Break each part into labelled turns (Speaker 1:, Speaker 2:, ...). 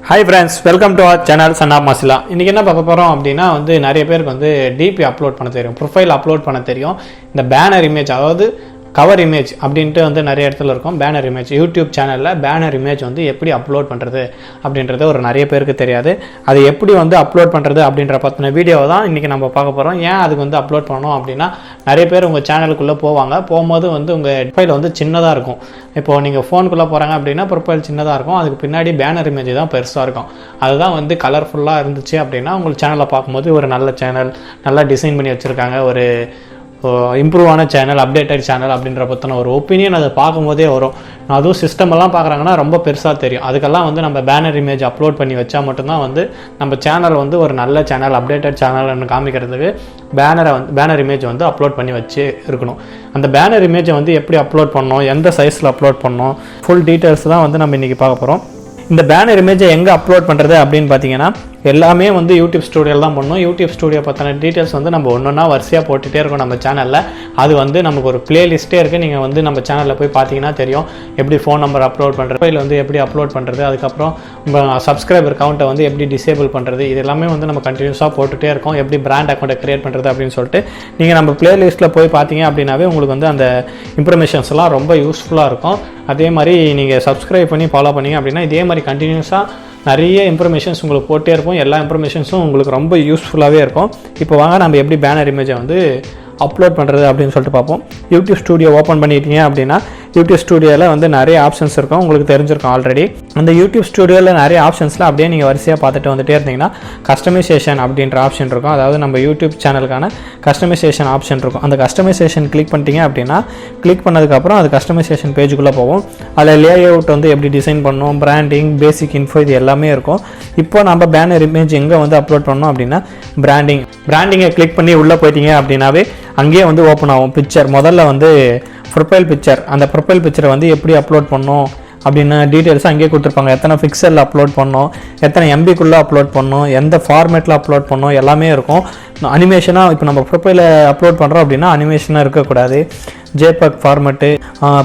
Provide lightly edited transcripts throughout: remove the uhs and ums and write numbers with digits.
Speaker 1: Hi friends, welcome to our channel Son of Masila. இன்னைக்கு என்ன பார்க்க போறோம் அப்படினா நிறைய பேருக்கு DP அப்லோட் பண்ண தெரியும், ப்ரொஃபைல் அப்லோட் பண்ண தெரியும். இந்த பேனர் இமேஜ் அதாவது கவர் இமேஜ் அப்படின்ட்டு நிறைய இடத்துல இருக்கும். பேனர் இமேஜ் யூடியூப் சேனல்ல பேனர் இமேஜ் எப்படி அப்லோட் பண்றது அப்படின்றது ஒரு நிறைய பேருக்கு தெரியாது. அது எப்படி அப்லோட் பண்றது அப்படின்ற பத்தின வீடியோவை தான் இன்னைக்கு நம்ம பார்க்க போறோம். ஏன் அதுக்கு அப்லோட் பண்ணணும் அப்படின்னா நிறைய பேர் உங்க சேனலுக்குள்ள போவாங்க. போகும்போது உங்க ப்ரொஃபைல் சின்னதா இருக்கும். இப்போ நீங்க ஃபோனுக்குள்ள போறாங்க அப்படின்னா ப்ரொஃபைல் சின்னதா இருக்கும். அதுக்கு பின்னாடி பேனர் இமேஜ் தான் பெருசா இருக்கும். அதுதான் கலர்ஃபுல்லா இருந்துச்சு அப்படின்னா உங்க சேனலை பார்க்கும்போது ஒரு நல்ல சேனல், நல்லா டிசைன் பண்ணி வச்சிருக்காங்க, ஒரு இம்ப்ரூவ் ஆன சேனல், அப்டேட்டட் சேனல் அப்படின்ற பற்றின ஒரு ஒப்பீனியன் அதை பார்க்கும்போதே வரும். அதுவும் சிஸ்டமெல்லாம் பார்க்குறாங்கன்னா ரொம்ப பெருசாக தெரியும். அதுக்கெல்லாம் நம்ம பேனர் இமேஜ் அப்லோட் பண்ணி வச்சா மட்டும்தான் நம்ம சேனல் ஒரு நல்ல சேனல், அப்டேட்டட் சேனல்னு காமிக்கிறதுக்கு பேனர் இமேஜ் அப்லோட் பண்ணி வச்சு இருக்கணும். அந்த பேனர் இமேஜை எப்படி அப்லோட் பண்ணணும், எந்த சைஸில் அப்லோட் பண்ணணும், ஃபுல் டீட்டெயில்ஸ் தான் நம்ம இன்றைக்கி பார்க்க போகிறோம். இந்த பேனர் இமேஜை எங்கே அப்லோட் பண்ணுறது அப்படின்னு பார்த்தீங்கன்னா எல்லாமே யூடியூப் ஸ்டூடியோவில் தான் பண்ணணும். யூடியூப் ஸ்டூடியோ பற்றின டீட்டெயில்ஸ் நம்ம ஒன்றா வரிசையாக போட்டுகிட்டே இருக்கோம் நம்ம சேனலில். அது நமக்கு ஒரு பிளேலிஸ்ட்டே இருக்குது. நீங்கள் நம்ம சேனலில் போய் பார்த்தீங்கன்னா தெரியும் எப்படி ஃபோன் நம்பர் அப்லோட் பண்ணுறது, ஃபைல் எப்படி அப்லோட் பண்ணுறது, அதுக்கப்புறம் சப்ஸ்கிரைபர் கவுண்ட்டை எப்படி டிசேபிள் பண்ணுறது, இது எல்லாமே நம்ம கண்டினியூஸாக போட்டுகிட்டே இருக்கோம். எப்படி பிராண்ட் அக்கௌண்ட்டை க்ரியேட் பண்ணுறது அப்படின்னு சொல்லிட்டு நீங்கள் நம்ம பிளேலிஸ்ட்டில் போய் பார்த்தீங்க அப்படின்னாவே உங்களுக்கு அந்த இன்ஃபர்மேஷன்ஸ்லாம் ரொம்ப யூஸ்ஃபுல்லாக இருக்கும். அதே மாதிரி நீங்கள் சப்ஸ்கிரைப் பண்ணி ஃபாலோ பண்ணிங்க அப்படின்னா இதே மாதிரி கண்டினியூஸாக நிறைய இன்ஃபர்மேஷன்ஸ் உங்களுக்கு போட்டே இருப்போம். எல்லா இன்ஃபர்மேஷன்ஸும் உங்களுக்கு ரொம்ப யூஸ்ஃபுல்லாகவே இருக்கும். இப்போ வாங்க நம்ம எப்படி பேனர் இமேஜை அப்லோட் பண்ணுறது அப்படின்னு சொல்லிட்டு பார்ப்போம். யூடியூப் ஸ்டூடியோ ஓப்பன் பண்ணிட்டீங்க அப்படின்னா யூடியூப் ஸ்டூடியோவில் நிறைய ஆப்ஷன்ஸ் இருக்கும், உங்களுக்கு தெரிஞ்சிருக்கும் ஆல்ரெடி. அந்த யூடியூப் ஸ்டூடியோவில் நிறைய ஆப்ஷன்ஸில் அப்படியே நீங்கள் வரிசையாக பார்த்துட்டு வந்துட்டே இருந்தீங்கன்னா கஸ்டமைசேஷன் அப்படின்ற ஆப்ஷன் இருக்கும். அதாவது நம்ம யூடியூப் சேனலுக்கான கஸ்டமைசேஷன் ஆப்ஷன் இருக்கும். அந்த கஸ்டமைசேஷன் கிளிக் பண்ணிட்டீங்க அப்படின்னா கிளிக் பண்ணதுக்கப்புறம் அது கஸ்டமைசேஷன் பேஜுக்குள்ளே போகும். அதில் லே அவுட் எப்படி டிசைன் பண்ணணும், பிராண்டிங், பேசிக் இன்ஃபோ, இது எல்லாமே இருக்கும். இப்போ நம்ம பேனர் இமேஜ் எங்கே அப்லோட் பண்ணோம் அப்படின்னா பிராண்டிங்கை கிளிக் பண்ணி உள்ளே போயிட்டீங்க அப்படின்னாவே அங்கேயே ஓப்பன் ஆகும் பிக்சர். முதல்ல ப்ரொஃபைல் பிக்சர், அந்த ப்ரொஃபைல் பிக்சரை எப்படி அப்லோட் பண்ணணும் அப்படின்னு டீட்டெயில்ஸாக அங்கேயே கொடுத்துருப்பாங்க. எத்தனை பிக்சலில் அப்லோட் பண்ணணும், எத்தனை எம்பிக்குள்ளே அப்லோட் பண்ணணும், எந்த ஃபார்மேட்டில் அப்லோட் பண்ணணும், எல்லாமே இருக்கும். அனிமேஷனாக இப்போ நம்ம ப்ரொஃபைலை அப்லோட் பண்ணுறோம் அப்படின்னா அனிமேஷனாக இருக்கக்கூடாது. Jpeg format,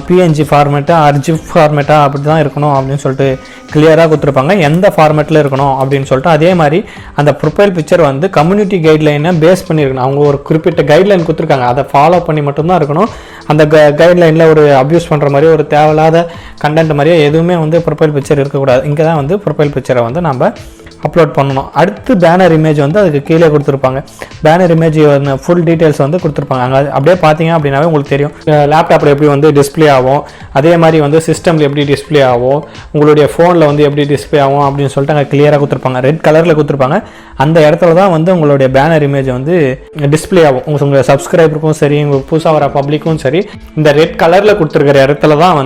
Speaker 1: PNG format, GIF ஃபார்மேட்டா அப்படி தான் இருக்கணும் அப்படின்னு சொல்லிட்டு கிளியராக கொடுத்துருப்பாங்க. எந்த ஃபார்மேட்டில் இருக்கணும் அப்படின்னு சொல்லிட்டு அதே மாதிரி அந்த ப்ரொஃபைல் பிக்சர் கம்யூனிட்டி கைட்லைனை பேஸ் பண்ணியிருக்கணும். அவங்க ஒரு குறிப்பிட்ட கைட்லைன் கொடுத்துருக்காங்க, அதை ஃபாலோ பண்ணி மட்டும்தான் இருக்கணும். அந்த கைட்லைனில் ஒரு அப்யூஸ் பண்ணுற மாதிரி, ஒரு தேவையில்லாத கண்டென்ட் மாதிரியே எதுவுமே ப்ரொஃபைல் பிக்சர் இருக்கக்கூடாது. இங்கே தான் ப்ரொஃபைல் பிக்சரை நம்ம அப்லோட் பண்ணணும். அடுத்து பேனர் இமேஜ் அதுக்கு கீழே கொடுத்துருப்பாங்க. பேனர் இமேஜ் ஃபுல் டீட்டெயில்ஸ் கொடுத்துருப்பாங்க. அங்கே அப்படியே பார்த்தீங்க அப்படின்னாவே உங்களுக்கு தெரியும் லேப்டாப்பில் எப்படி டிஸ்பிளே ஆகும், அதே மாதிரி சிஸ்டமில் எப்படி டிஸ்பிளே ஆகும், உங்களுடைய ஃபோனில் எப்படி டிஸ்பிளே ஆகும் அப்படின்னு சொல்லிட்டு அங்கே கிளியராக கொடுத்துருப்பாங்க. ரெட் கலரில் கொடுத்துருப்பாங்க. அந்த இடத்துல தான் உங்களுடைய பேனர் இமேஜ் டிஸ்பிளே ஆகும். உங்கள் சப்ஸ்கிரைபருக்கும் சரி, உங்கள் புதுசாக வர பப்ளிக்கும் சரி, இந்த ரெட் கலரில் கொடுத்துருக்கிற இடத்துல தான்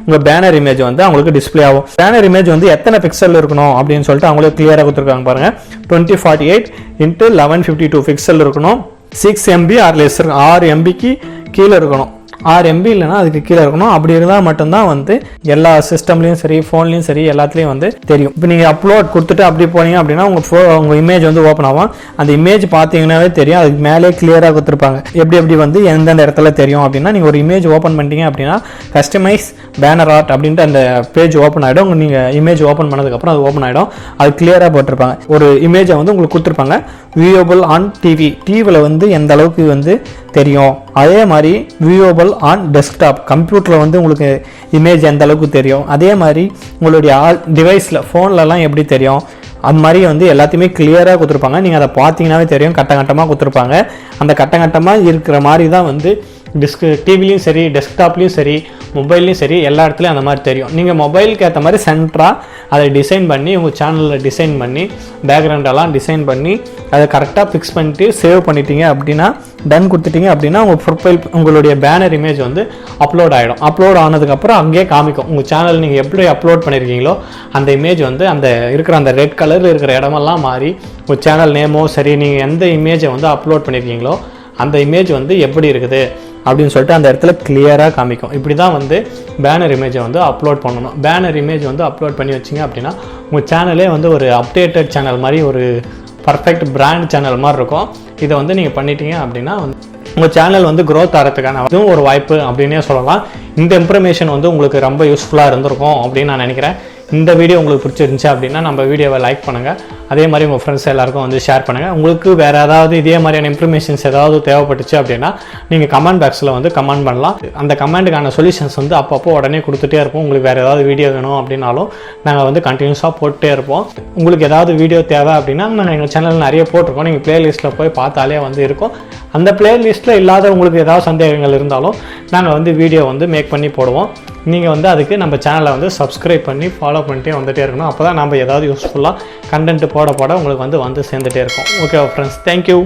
Speaker 1: உங்கள் பேனர் இமேஜ் அவங்களுக்கு டிஸ்பிளே ஆகும். பேனர் இமேஜ் எத்தனை பிக்சல் இருக்கணும் அப்படின்னு சொல்லிட்டு அவங்களே கிளியராக கொடுத்துருக்காங்க பாருங்க. 2048 x 1152 பிக்சல் இருக்கணும். 6 MB ஆர் லெஸ், 6 MBக்கு கீழே இருக்கணும். 6 MB இல்லைனா அதுக்கு கீழே இருக்கணும். அப்படி இருந்தால் மட்டும்தான் எல்லா சிஸ்டம்லையும் சரி, ஃபோன்லையும் சரி, எல்லாத்துலேயும் தெரியும். இப்போ நீங்கள் அப்லோட் கொடுத்துட்டு அப்படி போனீங்க அப்படின்னா உங்கள் இமேஜ் ஓப்பன் ஆகும். அந்த இமேஜ் பார்த்தீங்கன்னாவே தெரியும். அதுக்கு மேலே கிளியராக கொடுத்துருப்பாங்க எப்படி எந்தெந்த இடத்துல தெரியும் அப்படின்னா நீங்கள் ஒரு இமேஜ் ஓப்பன் பண்ணிட்டீங்க அப்படின்னா கஸ்டமைஸ் பேனர் ஆர்ட் அப்படின்ட்டு அந்த பேஜ் ஓப்பன் ஆகிடும். நீங்கள் இமேஜ் ஓப்பன் பண்ணதுக்கப்புறம் அது ஓப்பன் ஆகிடும். அது கிளியராக போட்டிருப்பாங்க. ஒரு இமேஜை உங்களுக்கு கொடுத்துருப்பாங்க. வியூவபிள் ஆன் டிவியில் எந்த அளவுக்கு தெரியும், அதே மாதிரி வியூவபிள் ஆன் டெஸ்க்டாப் கம்ப்யூட்டரில் உங்களுக்கு இமேஜ் எந்த அளவுக்கு தெரியும், அதே மாதிரி உங்களுடைய டிவைஸில் ஃபோன்லலாம் எப்படி தெரியும், அது மாதிரி எல்லாத்தையுமே கிளியராக கொடுத்துருப்பாங்க. நீங்கள் அதை பார்த்தீங்கன்னாவே தெரியும். கட்டமாக கொடுத்துருப்பாங்க. அந்த கட்டமாக இருக்கிற மாதிரி தான் டிவிலையும் சரி, டெஸ்க்டாப்லேயும் சரி, மொபைல்லையும் சரி, எல்லா இடத்துலையும் அந்த மாதிரி தெரியும். நீங்கள் மொபைலுக்கு ஏற்ற மாதிரி சென்டராக அதை டிசைன் பண்ணி உங்கள் சேனலில் டிசைன் பண்ணி பேக்ரவுண்டெல்லாம் டிசைன் பண்ணி அதை கரெக்டாக ஃபிக்ஸ் பண்ணிட்டு சேவ் பண்ணிட்டீங்க அப்படின்னா, டன் கொடுத்துட்டீங்க அப்படின்னா உங்கள் ப்ரொஃபைல், உங்களுடைய பேனர் இமேஜ் அப்லோட் ஆகிடும். அப்லோட் ஆனதுக்கப்புறம் அங்கேயே காமிக்கும் உங்கள் சேனல் நீங்கள் எப்படி அப்லோட் பண்ணியிருக்கீங்களோ அந்த இமேஜ் அந்த இருக்கிற அந்த ரெட் கலரில் இருக்கிற இடமெல்லாம் மாறி உங்கள் சேனல் நேமோ சரி, நீங்கள் எந்த இமேஜை அப்லோட் பண்ணியிருக்கீங்களோ அந்த இமேஜ் எப்படி இருக்குது அப்படின்னு சொல்லிட்டு அந்த இடத்துல கிளியராக காமிக்கும். இப்படி தான் பேனர் இமேஜை அப்லோட் பண்ணணும். பேனர் இமேஜ் அப்லோட் பண்ணி வச்சிங்க அப்படின்னா உங்கள் சேனலே ஒரு அப்டேட்டட் சேனல் மாதிரி, ஒரு பர்ஃபெக்ட் பிராண்ட் சேனல் மாதிரி இருக்கும். இதை நீங்கள் பண்ணிட்டீங்க அப்படின்னா உங்கள் சேனல் க்ரோத் ஆகிறதுக்கான அதுவும் ஒரு வாய்ப்பு அப்படின்னே சொல்லலாம். இந்த இன்ஃபர்மேஷன் உங்களுக்கு ரொம்ப யூஸ்ஃபுல்லாக இருந்திருக்கும் அப்படின்னு நான் நினைக்கிறேன். இந்த வீடியோ உங்களுக்கு பிடிச்சிருந்துச்சு அப்படின்னா நம்ம வீடியோவை லைக் பண்ணுங்கள். அதே மாதிரி உங்கள் ஃப்ரெண்ட்ஸ் எல்லாருக்கும் வந்து ஷேர் பண்ணுங்கள். உங்களுக்கு வேறு ஏதாவது இதே மாதிரியான இன்ஃபர்மேஷன்ஸ் ஏதாவது தேவைப்பட்டுச்சு அப்படின்னா நீங்கள் கமெண்ட் பாக்ஸில் வந்து கமெண்ட் பண்ணலாம். அந்த கமெண்ட்டுக்கான சொல்யூஷன்ஸ் வந்து அப்பப்போ உடனே கொடுத்துட்டே இருப்போம். உங்களுக்கு வேறு ஏதாவது வீடியோ வேணும் அப்படின்னாலும் நாங்கள் வந்து கண்டினியூஸாக போட்டுட்டே இருப்போம். உங்களுக்கு ஏதாவது வீடியோ தேவை அப்படின்னா நாங்கள் எங்கள் சேனலில் நிறைய போட்டிருக்கோம். நீங்கள் ப்ளேலிஸ்ட்டில் போய் பார்த்தாலே வந்து இருக்கும். அந்த ப்ளேலிஸ்ட்டில் இல்லாத உங்களுக்கு ஏதாவது சந்தேகங்கள் இருந்தாலும் நாங்கள் வந்து வீடியோ வந்து மேக் பண்ணி போடுவோம். நீங்கள் வந்து அதுக்கு நம்ம சேனலை வந்து சப்ஸ்கிரைப் பண்ணி ஃபாலோ பண்ணிட்டே வந்துகிட்டே இருக்கணும். அப்போ தான் நம்ம ஏதாவது யூஸ்ஃபுல்லாக கண்டென்ட் போட உங்களுக்கு வந்து சேர்ந்துகிட்டே இருக்கும். Okay friends, thank you.